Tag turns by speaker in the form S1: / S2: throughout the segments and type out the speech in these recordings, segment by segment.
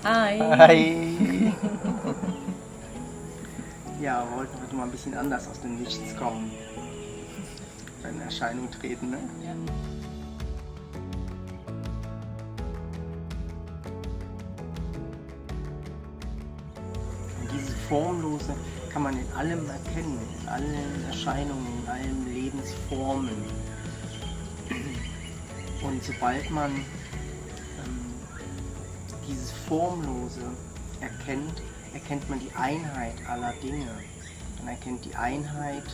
S1: Hi.
S2: Hi. Ja, wollten heute mal ein bisschen anders aus dem Nichts kommen. In Erscheinung treten, ne?
S1: Ja.
S2: Und dieses Formlose kann man in allem erkennen, in allen Erscheinungen, in allen Lebensformen. Und sobald man dieses Formlose erkennt, erkennt man die Einheit aller Dinge. Man erkennt die Einheit,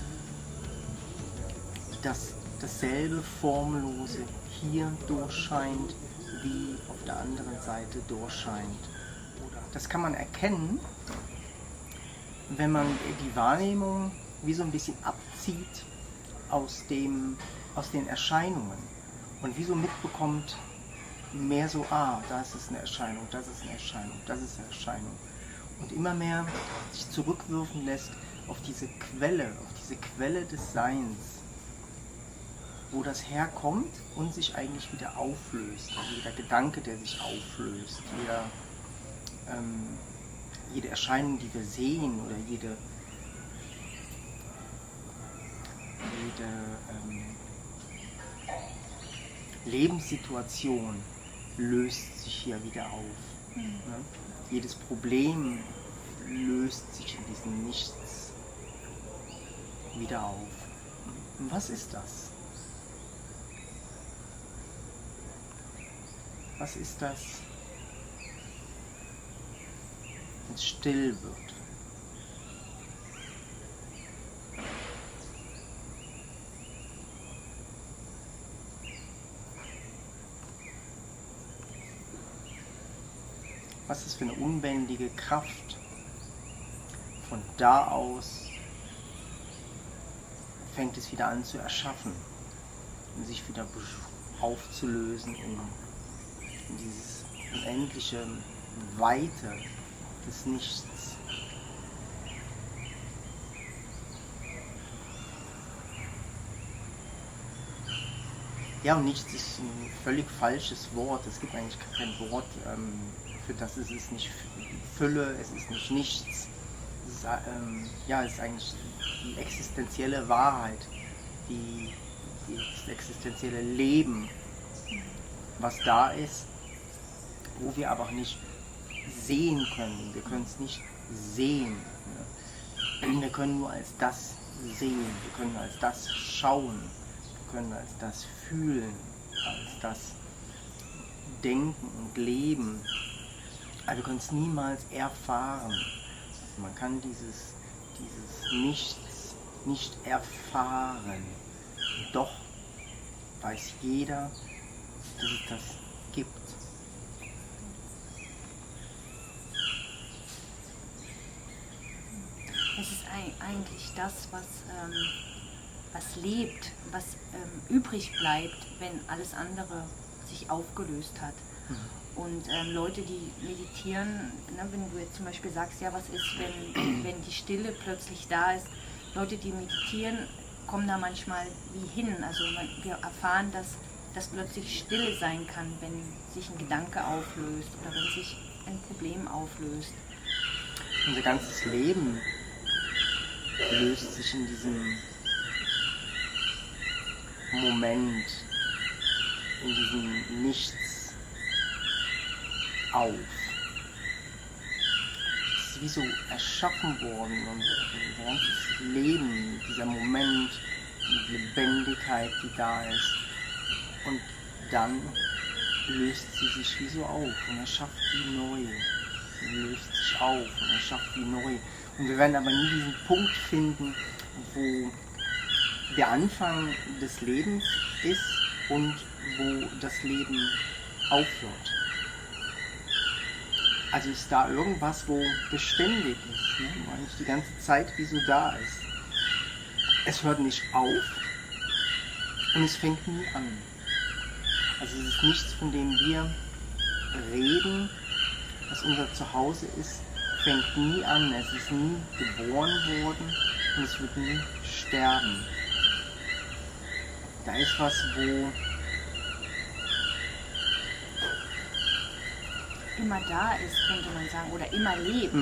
S2: dass dasselbe Formlose hier durchscheint, wie auf der anderen Seite durchscheint. Das kann man erkennen, wenn man die Wahrnehmung wie so ein bisschen abzieht aus den Erscheinungen und wie so mitbekommt, mehr so, da ist es eine Erscheinung, das ist eine Erscheinung, das ist eine Erscheinung. Und immer mehr sich zurückwürfen lässt auf diese Quelle des Seins, wo das herkommt und sich eigentlich wieder auflöst. Also jeder Gedanke, der sich auflöst, jede Erscheinung, die wir sehen, oder jede Lebenssituation löst sich hier wieder auf. Ne? Jedes Problem löst sich in diesem Nichts wieder auf. Und was ist das? Was ist das, wenn es still wird? Was ist für eine unbändige Kraft? Von da aus fängt es wieder an zu erschaffen, sich wieder aufzulösen in dieses unendliche Weite des Nichts. Ja, und nichts ist ein völlig falsches Wort. Es gibt eigentlich kein Wort für das. Es ist nicht Fülle, es ist nicht nichts. Es ist, es ist eigentlich die existenzielle Wahrheit, das existenzielle Leben, was da ist, wo wir aber nicht sehen können. Wir können es nicht sehen. Wir können nur als das sehen, wir können als das schauen, wir können als das fühlen, als das denken und leben. Aber wir können es niemals erfahren. Also man kann dieses Nichts nicht erfahren. Doch weiß jeder, dass es das gibt.
S1: Es ist eigentlich das, was lebt, was übrig bleibt, wenn alles andere sich aufgelöst hat. Und Leute, die meditieren, ne, wenn du jetzt zum Beispiel sagst, ja, was ist, wenn die Stille plötzlich da ist, Leute, die meditieren, kommen da manchmal wie hin. Also wir erfahren, dass plötzlich Stille sein kann, wenn sich ein Gedanke auflöst oder wenn sich ein Problem auflöst.
S2: Unser ganzes Leben löst sich in diesem Moment, in diesem Nichts auf. Es ist wie so erschaffen worden, und unser ganzes Leben, dieser Moment, die Lebendigkeit, die da ist. Und dann löst sie sich wie so auf und erschafft wie neu. Sie löst sich auf und erschafft wie neu. Und wir werden aber nie diesen Punkt finden, wo der Anfang des Lebens ist und wo das Leben aufhört. Also ist da irgendwas, wo beständig ist, ne? Wo eigentlich die ganze Zeit wie so da ist. Es hört nicht auf und es fängt nie an. Also es ist nichts, von dem wir reden, was unser Zuhause ist, fängt nie an. Es ist nie geboren worden und es wird nie sterben. Da ist was, wo
S1: immer da ist, könnte man sagen, oder immer lebt.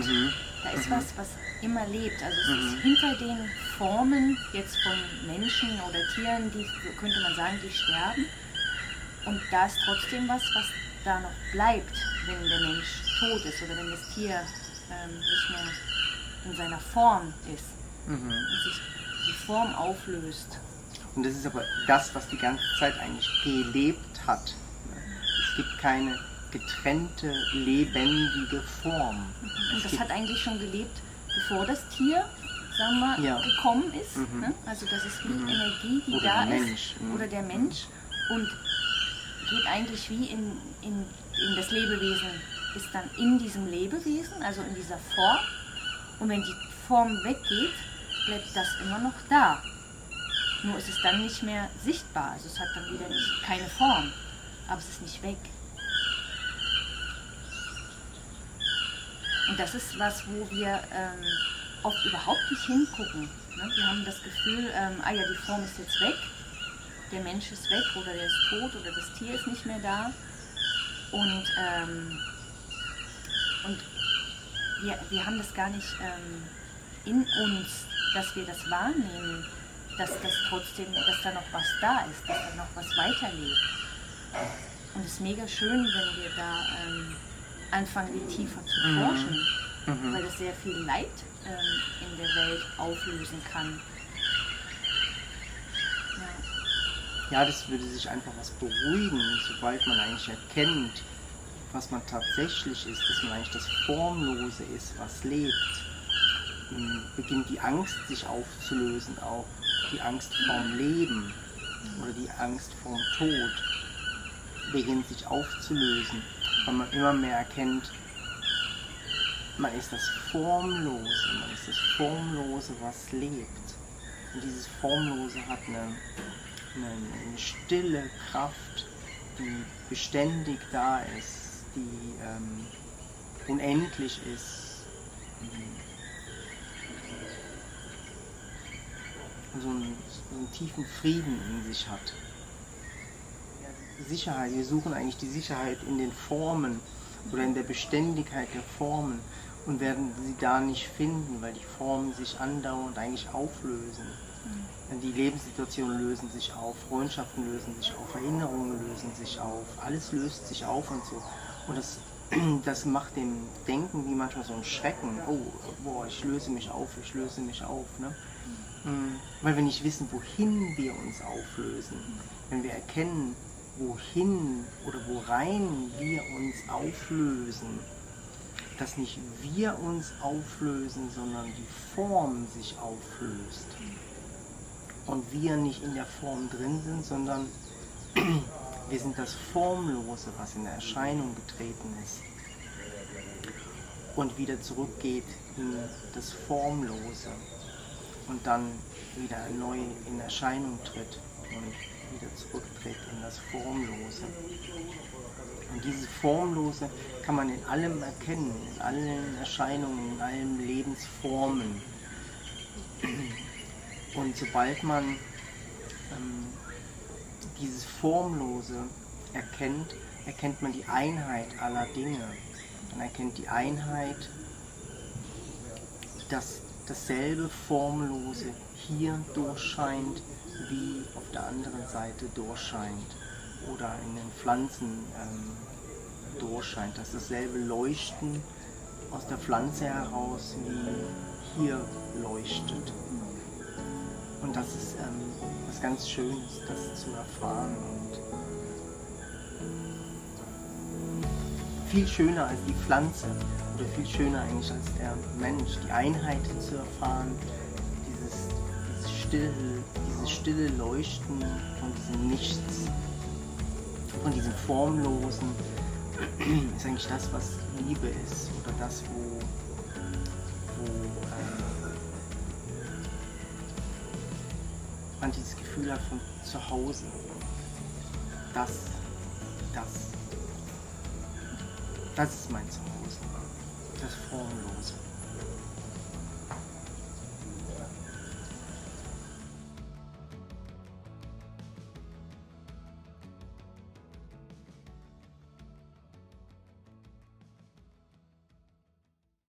S1: Da ist was immer lebt. Also es ist hinter den Formen jetzt von Menschen oder Tieren, die, könnte man sagen, die sterben. Und da ist trotzdem was da noch bleibt, wenn der Mensch tot ist oder wenn das Tier nicht mehr in seiner Form ist und sich die Form auflöst.
S2: Und das ist aber das, was die ganze Zeit eigentlich gelebt hat. Es gibt keine getrennte, lebendige Form.
S1: Und das hat eigentlich schon gelebt, bevor das Tier, sagen wir, gekommen ist. Ne? Also das ist wie Energie, die
S2: oder
S1: da
S2: der
S1: ist.
S2: Mensch.
S1: Oder der Mensch. Und geht eigentlich wie in das Lebewesen, ist dann in diesem Lebewesen, also in dieser Form. Und wenn die Form weggeht, bleibt das immer noch da. Nur ist es dann nicht mehr sichtbar. Also es hat dann wieder keine Form. Aber es ist nicht weg. Und das ist was, wo wir oft überhaupt nicht hingucken. Ne? Wir haben das Gefühl, die Form ist jetzt weg, der Mensch ist weg oder der ist tot oder das Tier ist nicht mehr da. Und wir haben das gar nicht in uns, dass wir das wahrnehmen, dass da noch was da ist, dass da noch was weiterlebt. Und es ist mega schön, wenn wir da anfangen, die tiefer zu forschen, weil das sehr viel Leid in der Welt auflösen kann.
S2: Ja, das würde sich einfach was beruhigen, sobald man eigentlich erkennt, was man tatsächlich ist, dass man eigentlich das Formlose ist, was lebt. Beginnt die Angst sich aufzulösen, auch die Angst vorm Leben oder die Angst vorm Tod beginnt sich aufzulösen, weil man immer mehr erkennt, man ist das Formlose, man ist das Formlose, was lebt. Und dieses Formlose hat eine stille Kraft, die beständig da ist, die unendlich ist. Und so einen tiefen Frieden in sich hat. Sicherheit, wir suchen eigentlich die Sicherheit in den Formen oder in der Beständigkeit der Formen und werden sie da nicht finden, weil die Formen sich andauernd eigentlich auflösen. Die Lebenssituationen lösen sich auf, Freundschaften lösen sich auf, Erinnerungen lösen sich auf, alles löst sich auf und so. Und das macht dem Denken wie manchmal so einen Schrecken. Oh, boah, ich löse mich auf. Ne? Weil wir nicht wissen, wohin wir uns auflösen. Wenn wir erkennen, wohin oder worein wir uns auflösen, dass nicht wir uns auflösen, sondern die Form sich auflöst. Und wir nicht in der Form drin sind, sondern wir sind das Formlose, was in Erscheinung getreten ist und wieder zurückgeht in das Formlose und dann wieder neu in Erscheinung tritt und wieder zurücktritt in das Formlose. Und dieses Formlose kann man in allem erkennen, in allen Erscheinungen, in allen Lebensformen. Und sobald man dieses Formlose erkennt, erkennt man die Einheit aller Dinge. Man erkennt die Einheit, dass dasselbe Formlose hier durchscheint, wie auf der anderen Seite durchscheint oder in den Pflanzen durchscheint, dass dasselbe Leuchten aus der Pflanze heraus wie hier leuchtet. Und das ist was ganz Schönes, das zu erfahren und viel schöner als die Pflanze oder viel schöner eigentlich als der Mensch, die Einheit zu erfahren, dieses stille Leuchten von diesem Nichts, von diesem Formlosen, ist eigentlich das, was Liebe ist oder das, wo man dieses Gefühl hat von zu Hause. Das ist mein Zuhause, das Formlose.